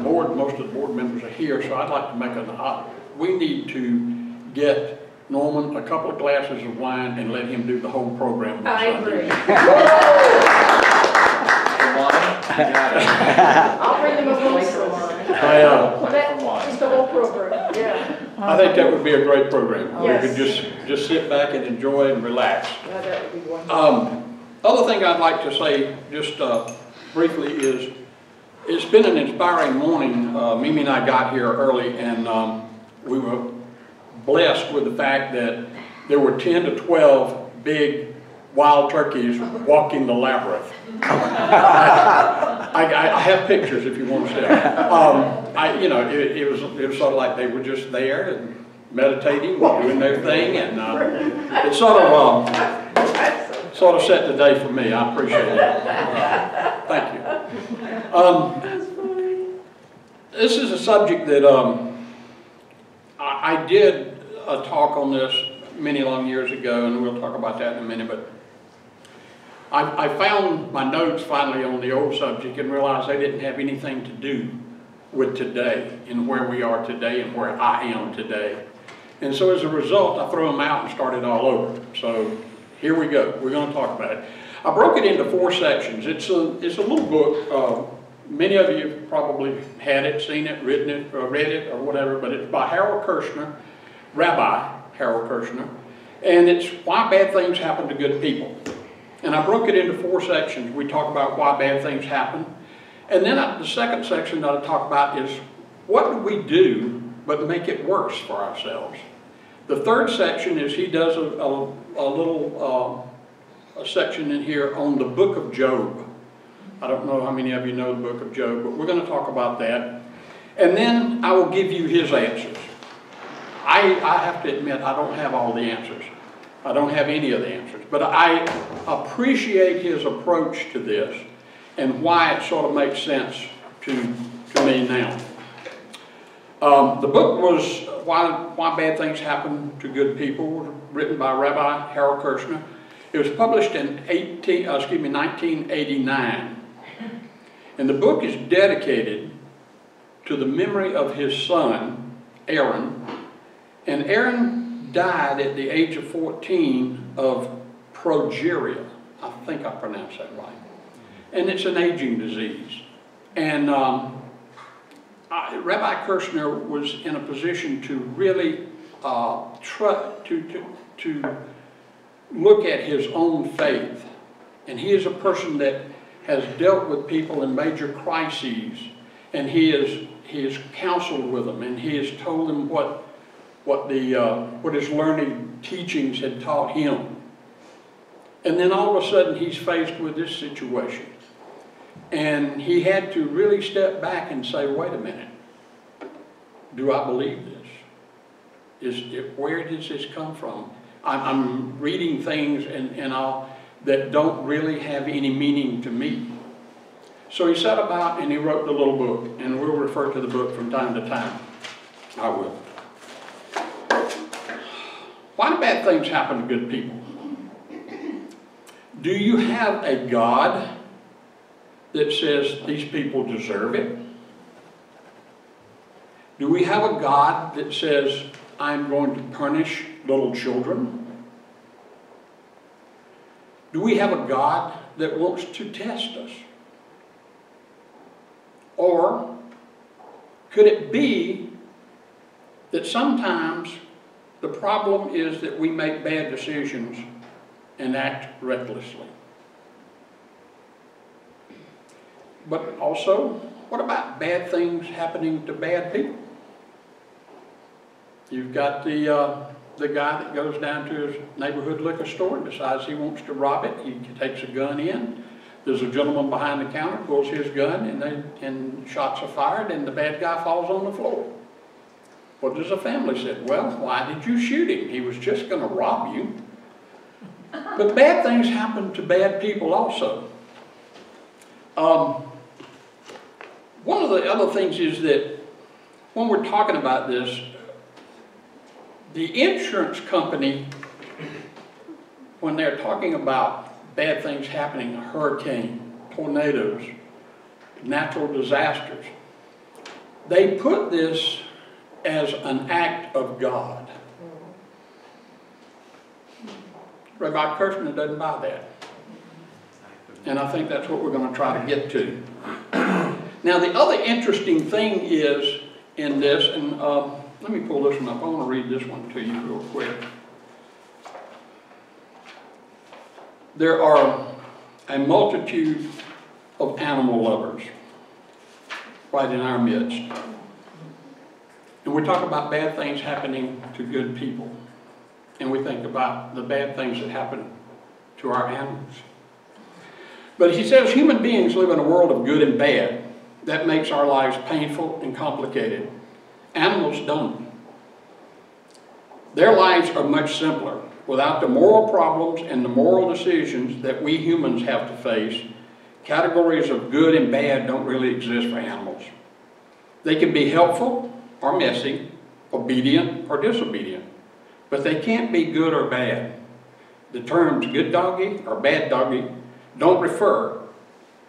board, most of the board members are here, so I'd like to make we need to get Norman a couple of glasses of wine and let him do the whole program on Sunday. I'll bring them a glass of wine. Just the whole program, yeah. I think that would be a great program. Yes. We could just sit back and enjoy and relax. Yeah, that would be wonderful. Other thing I'd like to say, just briefly, is it's been an inspiring morning. Mimi and I got here early, and we were blessed with the fact that there were 10 to 12 big wild turkeys walking the labyrinth. I have pictures if you want to see them. You know, it was sort of like they were just there and meditating, doing their thing, and it sort of set the day for me. I appreciate it. Thank you. This is a subject that I did a talk on this many long years ago, and we'll talk about that in a minute. But I found my notes finally on the old subject and realized they didn't have anything to do with today and where we are today and where I am today. And so as a result, I threw them out and started all over. So here we go. We're going to talk about it. I broke it into 4 sections. It's a little book. Many of you probably had it, seen it, read it, or whatever, but it's by Harold Kirshner, Rabbi Harold Kirshner, and it's Why Bad Things Happen to Good People. And I broke it into 4 sections. We talk about why bad things happen. And then the second section that I talk about is what do we do but make it worse for ourselves. The third section is he does a little section in here on the book of Job. I don't know how many of you know the book of Job, but we're going to talk about that. And then I will give you his answers. I have to admit, I don't have all the answers. I don't have any of the answers. But I appreciate his approach to this and why it sort of makes sense to me now. The book was Why Bad Things Happen to Good People, written by Rabbi Harold Kirshner. It was published in 1989. And the book is dedicated to the memory of his son, Aaron. And Aaron died at the age of 14 of progeria. I think I pronounced that right. And it's an aging disease. And Rabbi Kirshner was in a position to really to look at his own faith. And he is a person that has dealt with people in major crises, and he has counseled with them, and he has told them what his learning teachings had taught him. And then all of a sudden he's faced with this situation. And he had to really step back and say, wait a minute, do I believe this? Where does this come from? I'm reading things that don't really have any meaning to me. So he set about and he wrote the little book, and we'll refer to the book from time to time. I will. Why do bad things happen to good people? Do you have a God that says these people deserve it? Do we have a God that says, I'm going to punish little children? Do we have a God that wants to test us? Or could it be that sometimes the problem is that we make bad decisions and act recklessly? But also, what about bad things happening to bad people? You've got the guy that goes down to his neighborhood liquor store and decides he wants to rob it. He takes a gun in. There's a gentleman behind the counter, pulls his gun, and shots are fired, and the bad guy falls on the floor. What does the family say? Well, why did you shoot him? He was just going to rob you. But bad things happen to bad people also. One of the other things is that when we're talking about this, the insurance company, when they're talking about bad things happening, a hurricane, tornadoes, natural disasters, They put this as an act of God. Rabbi Kirshner doesn't buy that. And I think that's what we're going to try to get to. Now, the other interesting thing is in this, and let me pull this one up. I want to read this one to you real quick. There are a multitude of animal lovers right in our midst. And we talk about bad things happening to good people. And we think about the bad things that happen to our animals. But he says human beings live in a world of good and bad. That makes our lives painful and complicated. Animals don't. Their lives are much simpler. Without the moral problems and the moral decisions that we humans have to face, categories of good and bad don't really exist for animals. They can be helpful or messy, obedient or disobedient, but they can't be good or bad. The terms good doggy or bad doggy don't refer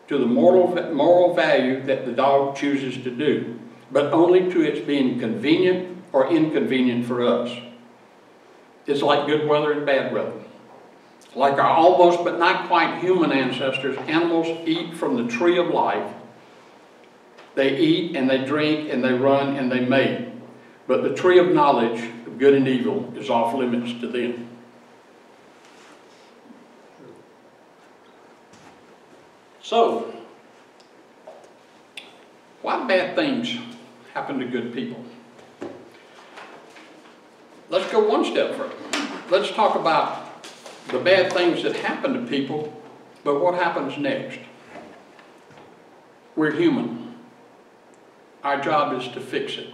to the moral value that the dog chooses to do, but only to its being convenient or inconvenient for us. It's like good weather and bad weather. Like our almost but not quite human ancestors, animals eat from the tree of life. They eat and they drink and they run and they mate. But the tree of knowledge of good and evil is off limits to them. So, why bad things happen to good people? Let's go one step further. Let's talk about the bad things that happen to people, but what happens next? We're human. Our job is to fix it.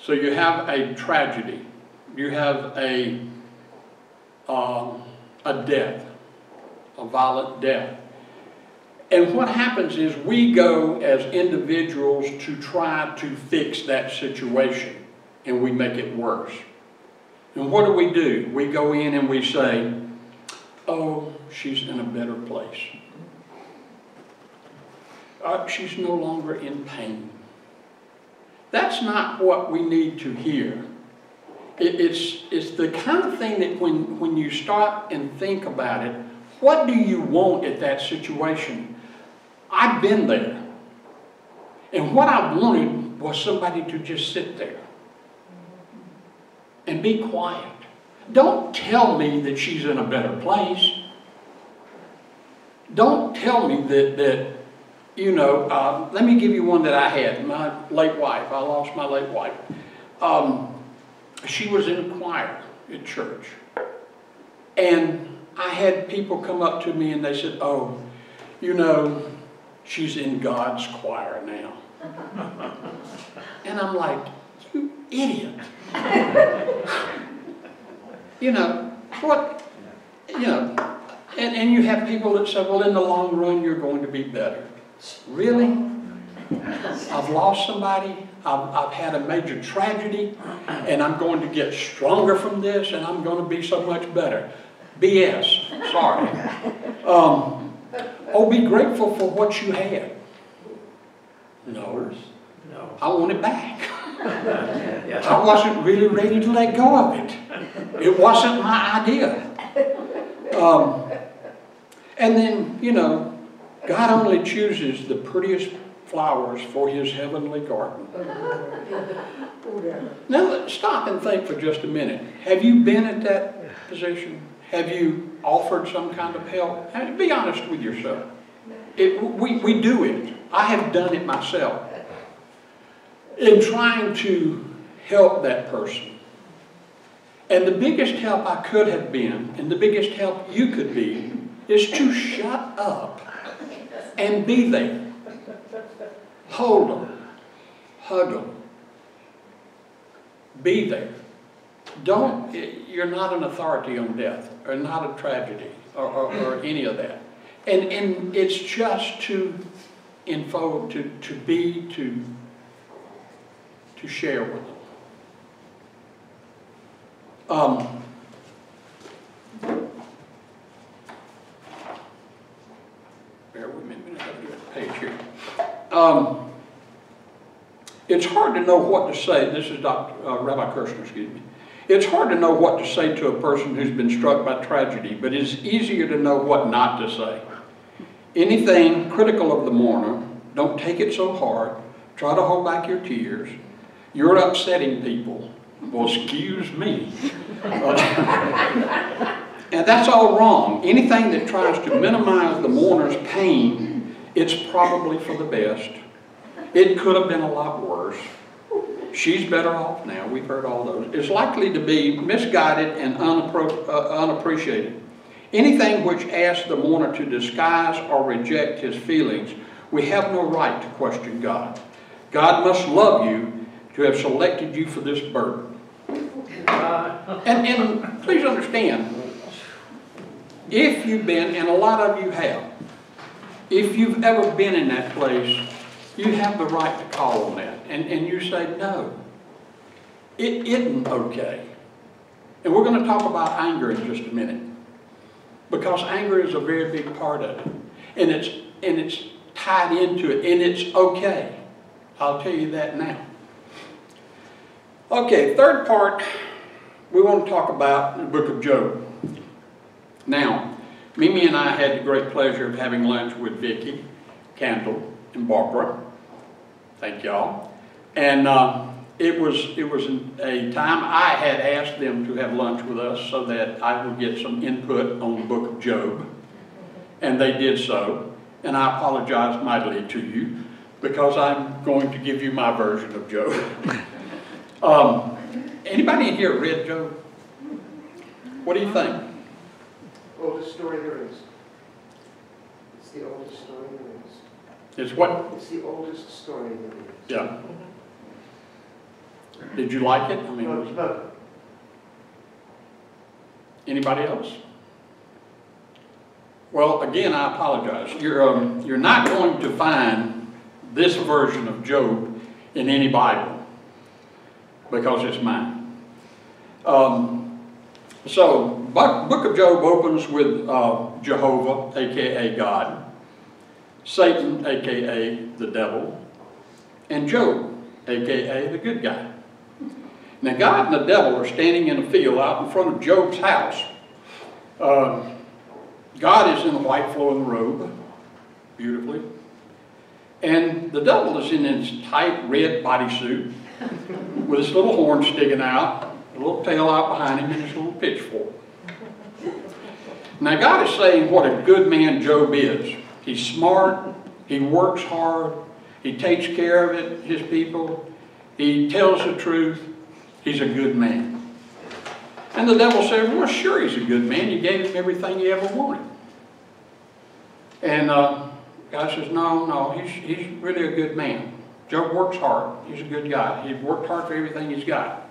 So you have a tragedy. You have a death, a violent death. And what happens is we go as individuals to try to fix that situation, and we make it worse. And what do? We go in and we say, oh, she's in a better place. She's no longer in pain. That's not what we need to hear. It's the kind of thing that when you stop and think about it, what do you want at that situation? I've been there. And what I wanted was somebody to just sit there and be quiet. Don't tell me that she's in a better place. Don't tell me that you know, let me give you one that I had. My late wife, I lost my late wife. She was in choir at church. And I had people come up to me and they said, oh, you know, she's in God's choir now. And I'm like, you idiot. You know, what, you know, and you have people that say, well, in the long run, you're going to be better. Really? I've lost somebody, I've had a major tragedy, and I'm going to get stronger from this, and I'm going to be so much better. BS, sorry. Oh, be grateful for what you had. No, I want it back. I wasn't really ready to let go of it. It wasn't my idea. And then, you know, God only chooses the prettiest flowers for his heavenly garden. Now, let's stop and think for just a minute. Have you been at that position? Have you offered some kind of help? And be honest with yourself. We do it. I have done it myself. In trying to help that person. And the biggest help I could have been, and the biggest help you could be, is to shut up and be there. Hold them. Hug them. Be there. You're not an authority on death, or not a tragedy, or any of that. And it's just to unfold, to be, to share with them. Bear with me a minute, I've got the page here. It's hard to know what to say. This is Rabbi Kirshner, excuse me. It's hard to know what to say to a person who's been struck by tragedy, but it's easier to know what not to say. Anything critical of the mourner, don't take it so hard. Try to hold back your tears. You're upsetting people. Well, excuse me. And that's all wrong. Anything that tries to minimize the mourner's pain, it's probably for the best. It could have been a lot worse. She's better off now. We've heard all those. It's likely to be misguided and unappreciated. Anything which asks the mourner to disguise or reject his feelings, we have no right to question God. God must love you to have selected you for this burden. And please understand, if you've been, and a lot of you have, if you've ever been in that place, you have the right to call on that. And you say, no, it isn't okay. And we're going to talk about anger in just a minute, because anger is a very big part of it. And it's tied into it, and it's okay. I'll tell you that now. Okay, third part, we want to talk about the book of Job. Now, Mimi and I had the great pleasure of having lunch with Vicki, Candle, and Barbara. Thank y'all. And it was a time I had asked them to have lunch with us so that I would get some input on the book of Job. And they did so. And I apologize mightily to you, because I'm going to give you my version of Job. Anybody in here read Job? What do you think? Oldest story there is. It's the oldest story there is. It's what? It's the oldest story there is. Yeah. Did you like it? I mean, No. Anybody else? Well, again, I apologize. You're not going to find this version of Job in any Bible, because it's mine. So, book of Job opens with Jehovah, a.k.a. God, Satan, a.k.a. the devil, and Job, a.k.a. the good guy. Now, God and the devil are standing in a field out in front of Job's house. God is in a white flowing robe, beautifully. And the devil is in his tight red bodysuit with his little horn sticking out, a little tail out behind him, and his little pitchfork. Now, God is saying what a good man Job is. He's smart, he works hard, he takes care of it, his people, he tells the truth, he's a good man. And the devil said, well, sure, he's a good man. You gave him everything he ever wanted. And God says, no, he's really a good man. Job works hard. He's a good guy. He's worked hard for everything he's got.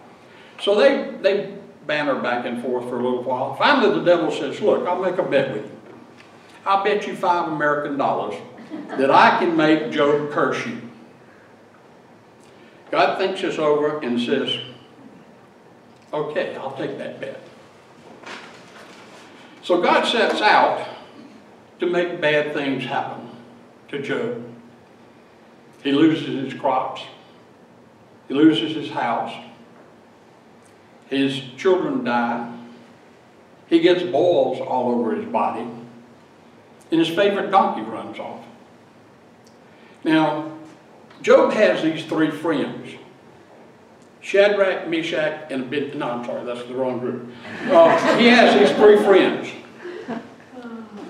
So they banter back and forth for a little while. Finally, the devil says, look, I'll make a bet with you. I'll bet you $5 American that I can make Job curse you. God thinks this over and says, okay, I'll take that bet. So God sets out to make bad things happen to Job. He loses his crops. He loses his house. His children die. He gets boils all over his body. And his favorite donkey runs off. Now, Job has these three friends. Shadrach, Meshach, and Abednego. No, I'm sorry, that's the wrong group. He has these three friends.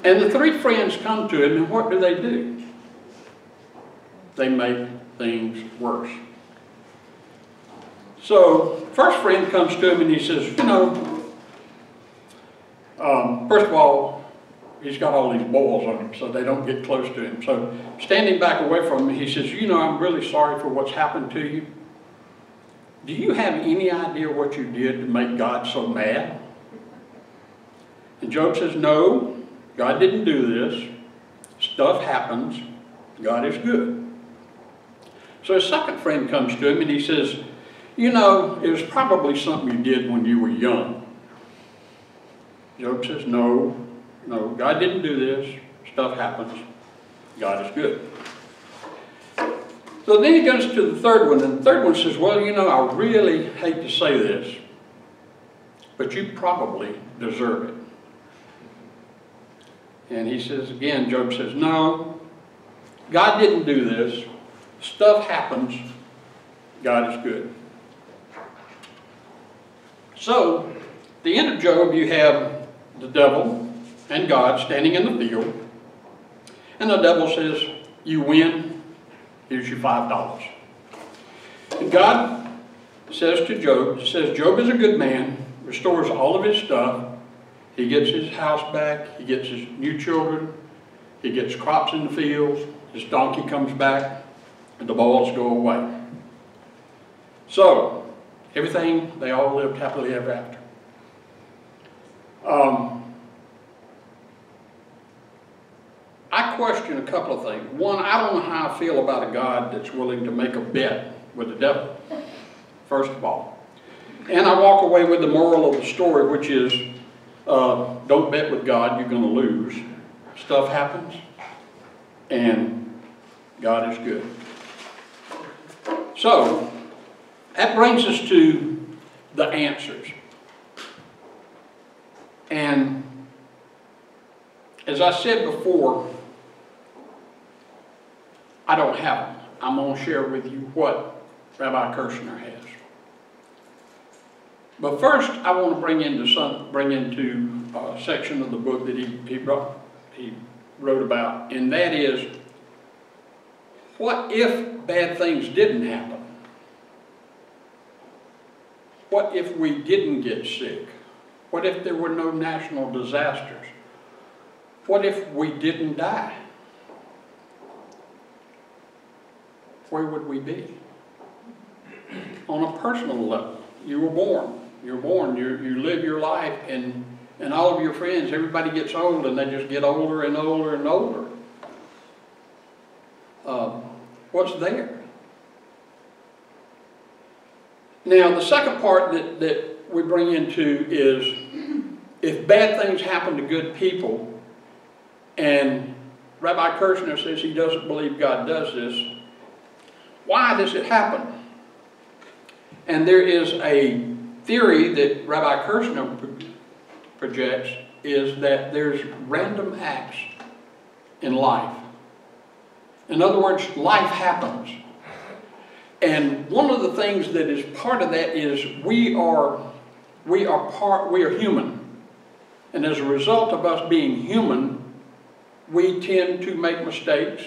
And the three friends come to him, and what do? They make things worse. So, first friend comes to him and he says, you know, first of all, he's got all these boils on him, so they don't get close to him. So, standing back away from him, he says, you know, I'm really sorry for what's happened to you. Do you have any idea what you did to make God so mad? And Job says, no, God didn't do this. Stuff happens. God is good. So his second friend comes to him and he says, you know, it was probably something you did when you were young. Job says, no, God didn't do this. Stuff happens. God is good. So then he goes to the third one, and the third one says, well, you know, I really hate to say this, but you probably deserve it. And he says, again, Job says, no, God didn't do this. Stuff happens. God is good. So, at the end of Job, you have the devil and God standing in the field. And the devil says, you win. Here's your $5. And God says to Job, Job is a good man, restores all of his stuff. He gets his house back, he gets his new children, he gets crops in the fields, his donkey comes back, and the boils go away. So, everything, they all lived happily ever after. I question a couple of things. One, I don't know how I feel about a God that's willing to make a bet with the devil, first of all. And I walk away with the moral of the story, which is, don't bet with God, you're going to lose. Stuff happens, and God is good. So, that brings us to the answers. And as I said before, I don't have them. I'm going to share with you what Rabbi Kirshner has. But first, I want to bring into a section of the book that he wrote about, and that is, what if bad things didn't happen? What if we didn't get sick? What if there were no national disasters? What if we didn't die? Where would we be? On a personal level, you were born. You're born, you live your life, and all of your friends, everybody gets old, and they just get older and older and older. What's there? Now, the second part that we bring into is, if bad things happen to good people, and Rabbi Kirshner says he doesn't believe God does this, why does it happen? And there is a theory that Rabbi Kirshner projects, is that there's random acts in life. In other words, life happens. And one of the things that is part of that is we are human. And as a result of us being human, we tend to make mistakes,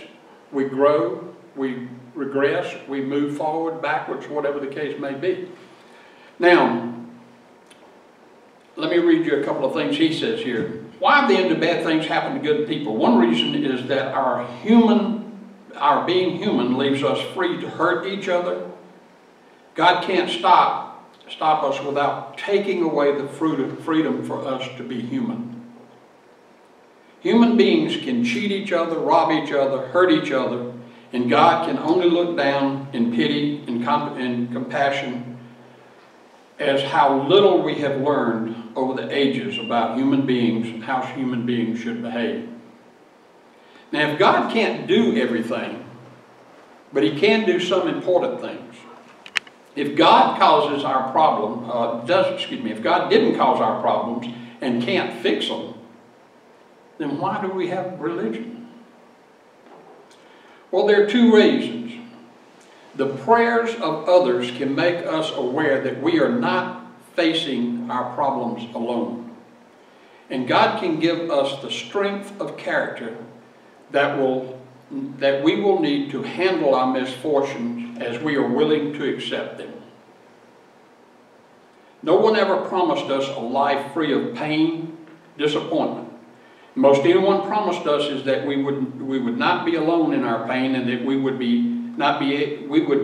we grow, we regress, we move forward, backwards, whatever the case may be. Now, let me read you a couple of things he says here. Why then do bad things happen to good people? One reason is that our being human leaves us free to hurt each other. God can't stop us without taking away the freedom for us to be human. Human beings can cheat each other, rob each other, hurt each other, and God can only look down in pity and compassion as how little we have learned over the ages about human beings and how human beings should behave. Now, if God can't do everything, but He can do some important things. If God causes our problem, if God didn't cause our problems and can't fix them, then why do we have religion? Well, there are two reasons. The prayers of others can make us aware that we are not facing our problems alone. And God can give us the strength of character that we will need to handle our misfortunes as we are willing to accept them. No one ever promised us a life free of pain, disappointment. Most anyone promised us is that we would not be alone in our pain, and that we would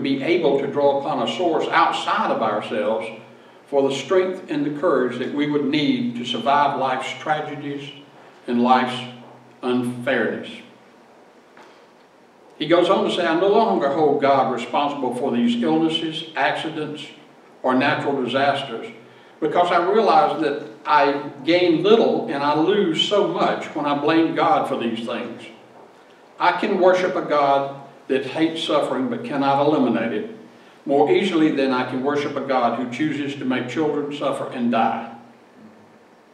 be able to draw upon a source outside of ourselves for the strength and the courage that we would need to survive life's tragedies and life's unfairness. He goes on to say, I no longer hold God responsible for these illnesses, accidents, or natural disasters, because I realize that I gain little and I lose so much when I blame God for these things. I can worship a God that hates suffering but cannot eliminate it, more easily than I can worship a God who chooses to make children suffer and die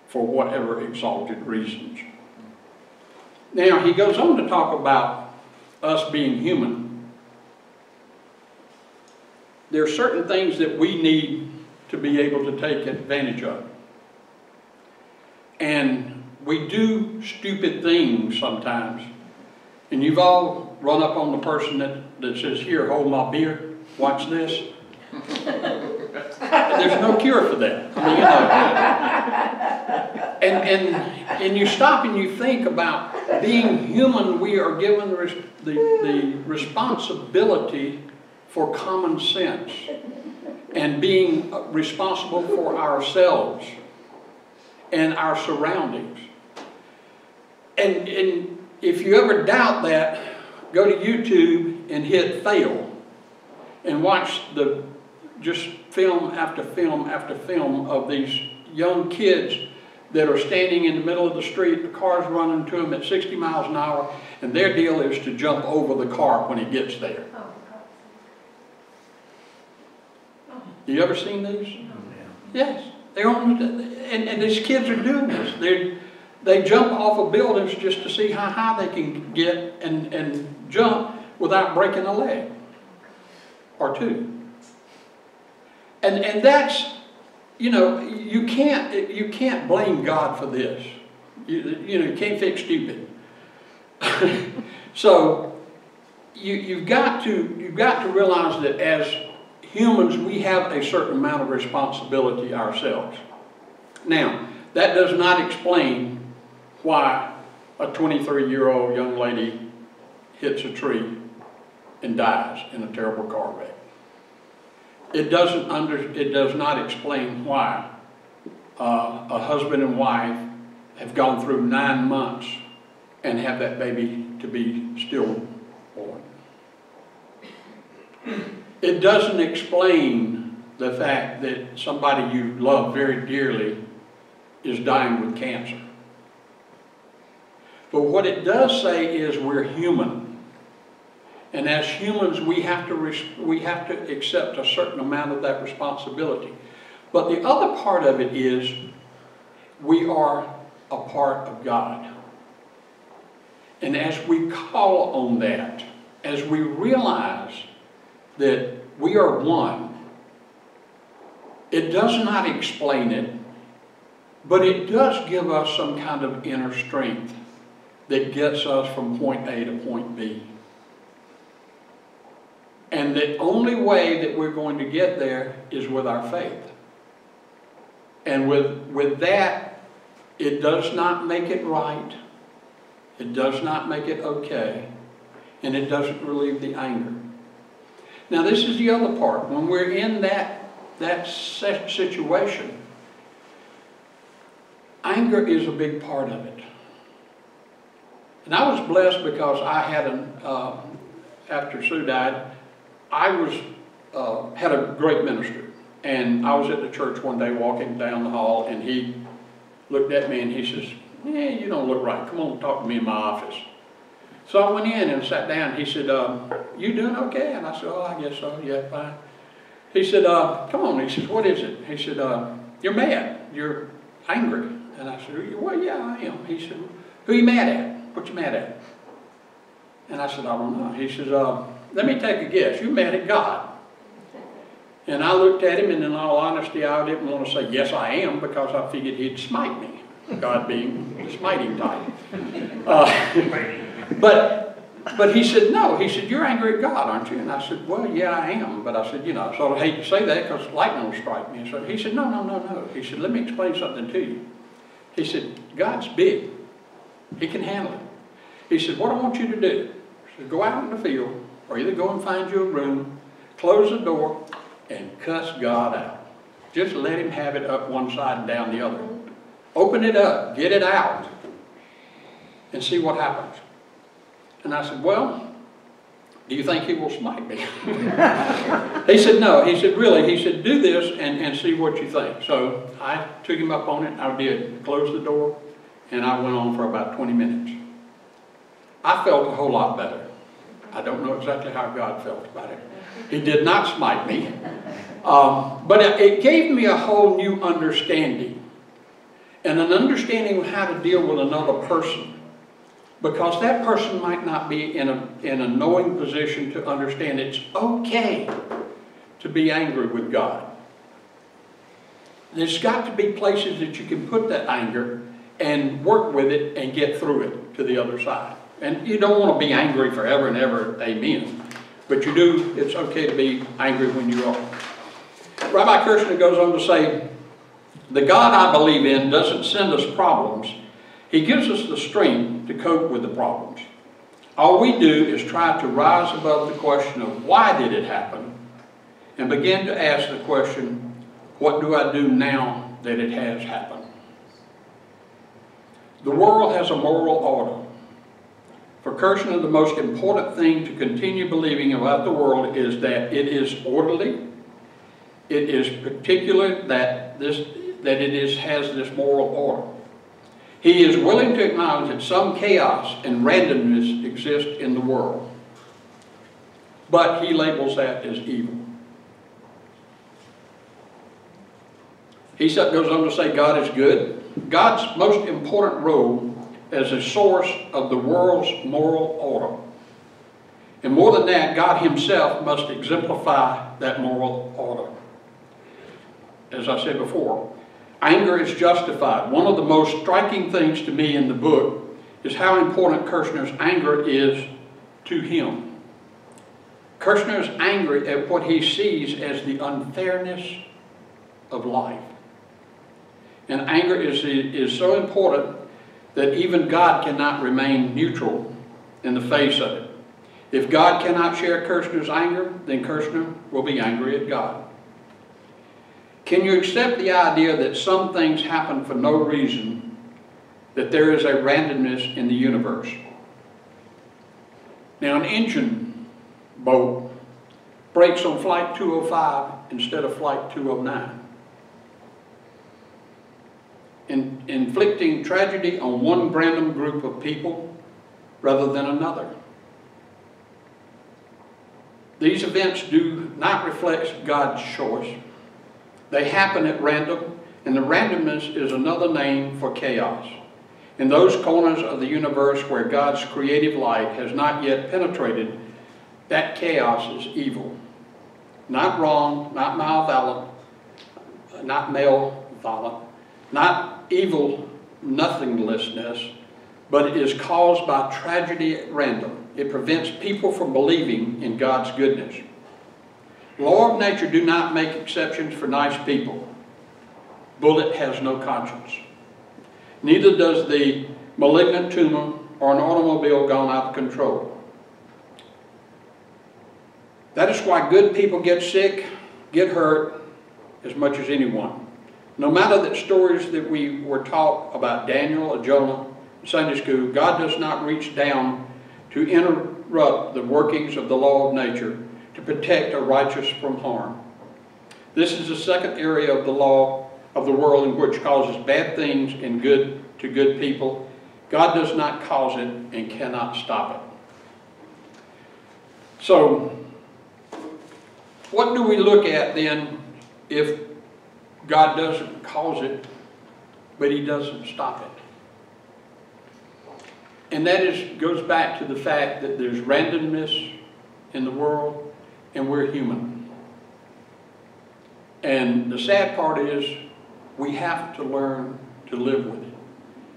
for whatever exalted reasons. Now, he goes on to talk about us being human. There are certain things that we need to be able to take advantage of. And we do stupid things sometimes. And you've all run up on the person that says, here, hold my beer, watch this. There's no cure for that. I mean, you know. And you stop and you think about being human. We are given the responsibility for common sense and being responsible for ourselves and our surroundings. And if you ever doubt that, go to YouTube and hit fail and watch just film after film after film of these young kids that are standing in the middle of the street, the car's running to them at 60 miles an hour, and their deal is to jump over the car when it gets there. You ever seen these? Yes. They're on, and these kids are doing this. They jump off of buildings just to see how high they can get and jump without breaking a leg or two. And that's, you know, you can't blame God for this. You know, you can't fix stupid. So you've got to realize that as humans, we have a certain amount of responsibility ourselves. Now, that does not explain why a 23-year-old young lady hits a tree and dies in a terrible car wreck. It does not explain why a husband and wife have gone through 9 months and have that baby to be stillborn. It doesn't explain the fact that somebody you love very dearly is dying with cancer. But what it does say is we're human. And as humans, we have to accept a certain amount of that responsibility. But the other part of it is we are a part of God. And as we call on that, as we realize that we are one, it does not explain it, but it does give us some kind of inner strength that gets us from point A to point B. And the only way that we're going to get there is with our faith. And with that, it does not make it right. It does not make it okay. And it doesn't relieve the anger. Now this is the other part. When we're in that situation, anger is a big part of it. And I was blessed because I had after Sue died, I had a great minister. And I was at the church one day walking down the hall, and he looked at me and he says, "Yeah, you don't look right. Come on, talk to me in my office." So I went in and sat down. He said, "You doing okay?" And I said, "Oh, I guess so. Yeah, fine." He said, "Come on." He said, "What is it?" He said, "You're mad. You're angry." And I said, "Well, yeah, I am." He said, "Who are you mad at? What you mad at?" And I said, "I don't know." He says, "Let me take a guess. You're mad at God." And I looked at him, and in all honesty, I didn't want to say, "Yes, I am," because I figured he'd smite me, God being the smiting type. But he said, "No." He said, "You're angry at God, aren't you?" And I said, "Well, yeah, I am." But I said, "You know, I sort of hate to say that because lightning will strike me." So he said, "No, no, no, no." He said, "Let me explain something to you." He said, "God's big. He can handle it." He said, "What I want you to do is go out in the field, or either go and find you a room, close the door, and cuss God out. Just let him have it up one side and down the other. Open it up, get it out, and see what happens." And I said, "Well, do you think he will smite me?" He said, "No." He said, "Really?" He said, "Do this and see what you think." So I took him up on it. I did. Closed the door, and I went on for about 20 minutes. I felt a whole lot better. I don't know exactly how God felt about it. He did not smite me. But it gave me a whole new understanding. And an understanding of how to deal with another person. Because that person might not be in a knowing position to understand it's okay to be angry with God. There's got to be places that you can put that anger and work with it and get through it to the other side. And you don't want to be angry forever and ever, amen. But you do, it's okay to be angry when you are. Rabbi Kirshner goes on to say, the God I believe in doesn't send us problems. He gives us the strength to cope with the problems. All we do is try to rise above the question of why did it happen and begin to ask the question, what do I do now that it has happened? The world has a moral order. For Kirshner, the most important thing to continue believing about the world is that it is orderly. It is particular that it has this moral order. He is willing to acknowledge that some chaos and randomness exist in the world, but he labels that as evil. He goes on to say God is good. God's most important role as a source of the world's moral order. And more than that, God himself must exemplify that moral order. As I said before, anger is justified. One of the most striking things to me in the book is how important Kirshner's anger is to him. Kirshner is angry at what he sees as the unfairness of life. And anger is so important that even God cannot remain neutral in the face of it. If God cannot share Kirshner's anger, then Kirshner will be angry at God. Can you accept the idea that some things happen for no reason, that there is a randomness in the universe? Now, an engine bolt breaks on flight 205 instead of flight 209. Inflicting tragedy on one random group of people rather than another. These events do not reflect God's choice. They happen at random, and the randomness is another name for chaos. In those corners of the universe where God's creative light has not yet penetrated, that chaos is evil. Not wrong, not malevolent, not evil nothinglessness, but it is caused by tragedy at random. It prevents people from believing in God's goodness. Law of nature do not make exceptions for nice people. Bullet has no conscience. Neither does the malignant tumor or an automobile gone out of control. That is why good people get sick, get hurt as much as anyone. No matter the stories that we were taught about Daniel or Jonah in Sunday school, God does not reach down to interrupt the workings of the law of nature to protect a righteous from harm. This is the second area of the law of the world in which causes bad things and good to good people. God does not cause it and cannot stop it. So, what do we look at then if God doesn't cause it, but he doesn't stop it? And that goes back to the fact that there's randomness in the world and we're human. And the sad part is we have to learn to live with it.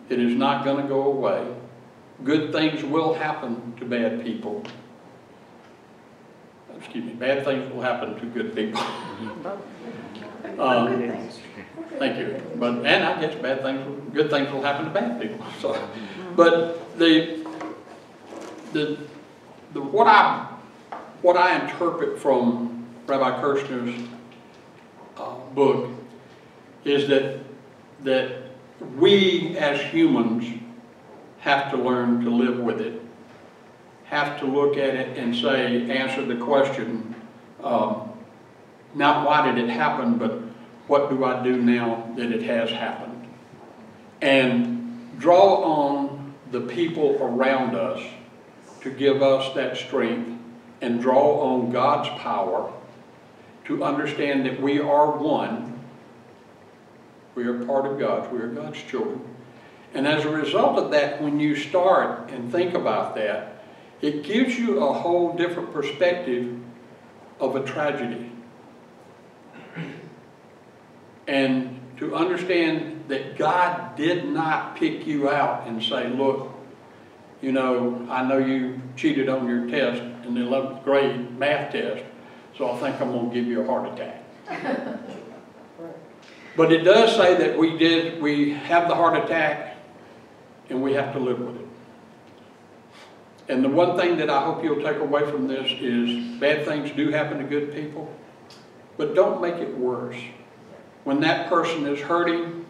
It is not going to go away. Good things will happen to bad people. Excuse me, bad things will happen to good people. Thank you. And I guess good things will happen to bad people. So, but what I interpret from Rabbi Kirshner's book is that we as humans have to learn to live with it, have to look at it and answer the question, not why did it happen, but what do I do now that it has happened? And draw on the people around us to give us that strength and draw on God's power to understand that we are one. We are part of God. We are God's children. And as a result of that, when you start and think about that, it gives you a whole different perspective of a tragedy. And to understand that God did not pick you out and say, look, you know, I know you cheated on your test in the 11th grade math test, so I think I'm going to give you a heart attack. But it does say that we have the heart attack and we have to live with it. And the one thing that I hope you'll take away from this is bad things do happen to good people, but don't make it worse. When that person is hurting,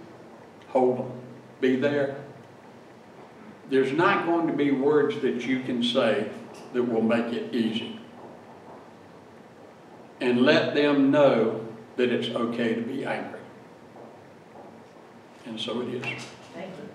hold them. Be there. There's not going to be words that you can say that will make it easy. And let them know that it's okay to be angry. And so it is. Thank you.